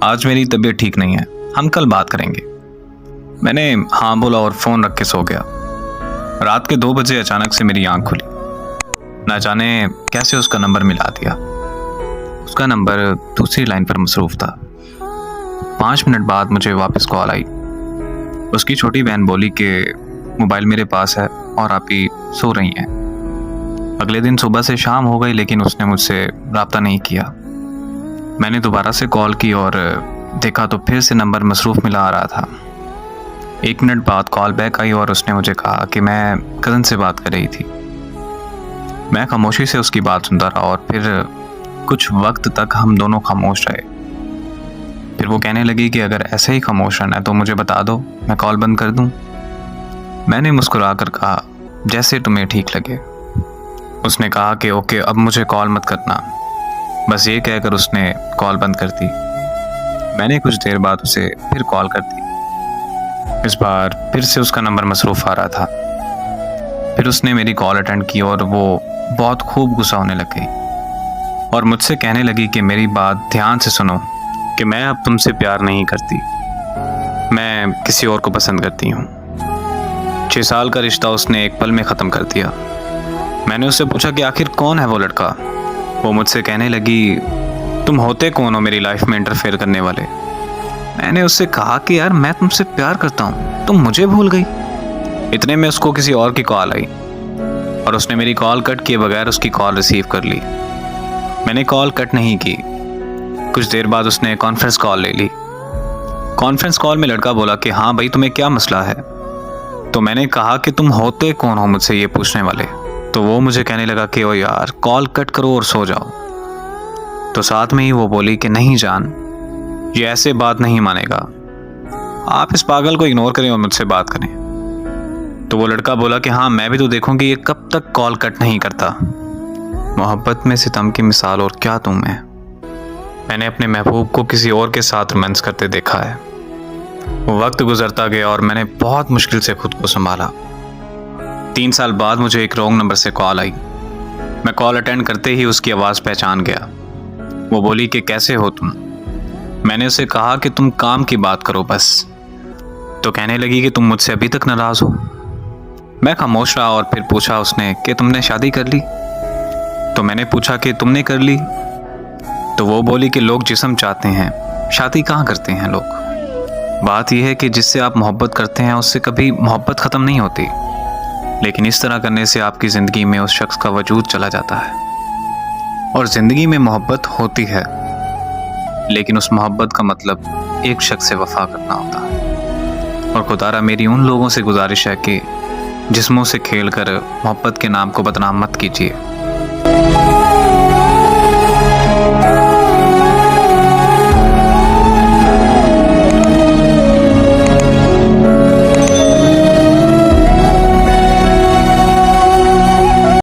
आज मेरी तबीयत ठीक नहीं है, हम कल बात करेंगे। मैंने हाँ बोला और फ़ोन रख के सो गया। रात के 2 बजे अचानक से मेरी आंख खुली। ना जाने कैसे उसका नंबर मिला दिया। उसका नंबर दूसरी लाइन पर मसरूफ़ था। 5 मिनट बाद मुझे वापस कॉल आई। उसकी छोटी बहन बोली कि मोबाइल मेरे पास है और आप ही सो रही हैं। अगले दिन सुबह से शाम हो गई लेकिन उसने मुझसे रब्ता नहीं किया। मैंने दोबारा से कॉल की और देखा तो फिर से नंबर मसरूफ़ मिला आ रहा था। 1 मिनट बाद कॉल बैक आई और उसने मुझे कहा कि मैं कज़न से बात कर रही थी। मैं खामोशी से उसकी बात सुनता रहा और फिर कुछ वक्त तक हम दोनों खामोश रहे। फिर वो कहने लगी कि अगर ऐसे ही खामोश रहना है तो मुझे बता दो, मैं कॉल बंद कर दूं। मैंने मुस्कुराकर कहा, जैसे तुम्हें ठीक लगे। उसने कहा कि ओके, अब मुझे कॉल मत करना। बस ये कहकर उसने कॉल बंद कर दी। मैंने कुछ देर बाद उसे फिर कॉल कर दी। इस बार फिर से उसका नंबर मसरूफ़ आ रहा था। फिर उसने मेरी कॉल अटेंड की और वो बहुत खूब गुस्सा होने लग गई और मुझसे कहने लगी कि मेरी बात ध्यान से सुनो कि मैं अब तुमसे प्यार नहीं करती, मैं किसी और को पसंद करती हूँ। 6 साल का रिश्ता उसने एक पल में ख़त्म कर दिया। मैंने उससे पूछा कि आखिर कौन है वो लड़का। वो मुझसे कहने लगी, तुम होते कौन हो मेरी लाइफ में इंटरफेयर करने वाले। मैंने उससे कहा कि यार मैं तुमसे प्यार करता हूँ, तुम मुझे भूल गई। इतने में उसको किसी और की कॉल आई और उसने मेरी कॉल कट किए बगैर उसकी कॉल रिसीव कर ली। मैंने कॉल कट नहीं की। कुछ देर बाद उसने कॉन्फ्रेंस कॉल ले ली। कॉन्फ्रेंस कॉल में लड़का बोला कि हाँ भाई, तुम्हें क्या मसला है। तो मैंने कहा कि तुम होते कौन हो मुझसे ये पूछने वाले। तो वो मुझे कहने लगा कि ओ यार, कॉल कट करो और सो जाओ। तो साथ में ही वो बोली कि नहीं जान, ये ऐसे बात नहीं मानेगा, आप इस पागल को इग्नोर करें और मुझसे बात करें। तो वो लड़का बोला कि हाँ, मैं भी तो देखूंगी ये कब तक कॉल कट नहीं करता। मोहब्बत में सितम की मिसाल और क्या तुम है। मैंने अपने महबूब को किसी और के साथ रोमांस करते देखा है। वक्त गुजरता गया और मैंने बहुत मुश्किल से खुद को संभाला। 3 साल बाद मुझे एक रॉन्ग नंबर से कॉल आई। मैं कॉल अटेंड करते ही उसकी आवाज़ पहचान गया। वो बोली कि कैसे हो तुम। मैंने उसे कहा कि तुम काम की बात करो बस। तो कहने लगी कि तुम मुझसे अभी तक नाराज़ हो। मैं खामोश रहा और फिर पूछा उसने कि तुमने शादी कर ली। तो मैंने पूछा कि तुमने कर ली। तो वो बोली कि लोग जिस्म चाहते हैं, शादी कहाँ करते हैं लोग। बात यह है कि जिससे आप मोहब्बत करते हैं उससे कभी मोहब्बत ख़त्म नहीं होती, लेकिन इस तरह करने से आपकी ज़िंदगी में उस शख्स का वजूद चला जाता है। और ज़िंदगी में मोहब्बत होती है, लेकिन उस मोहब्बत का मतलब एक शख्स से वफा करना होता है। और खुदारा मेरी उन लोगों से गुजारिश है कि जिस्मों से खेल कर मोहब्बत के नाम को बदनाम मत कीजिए।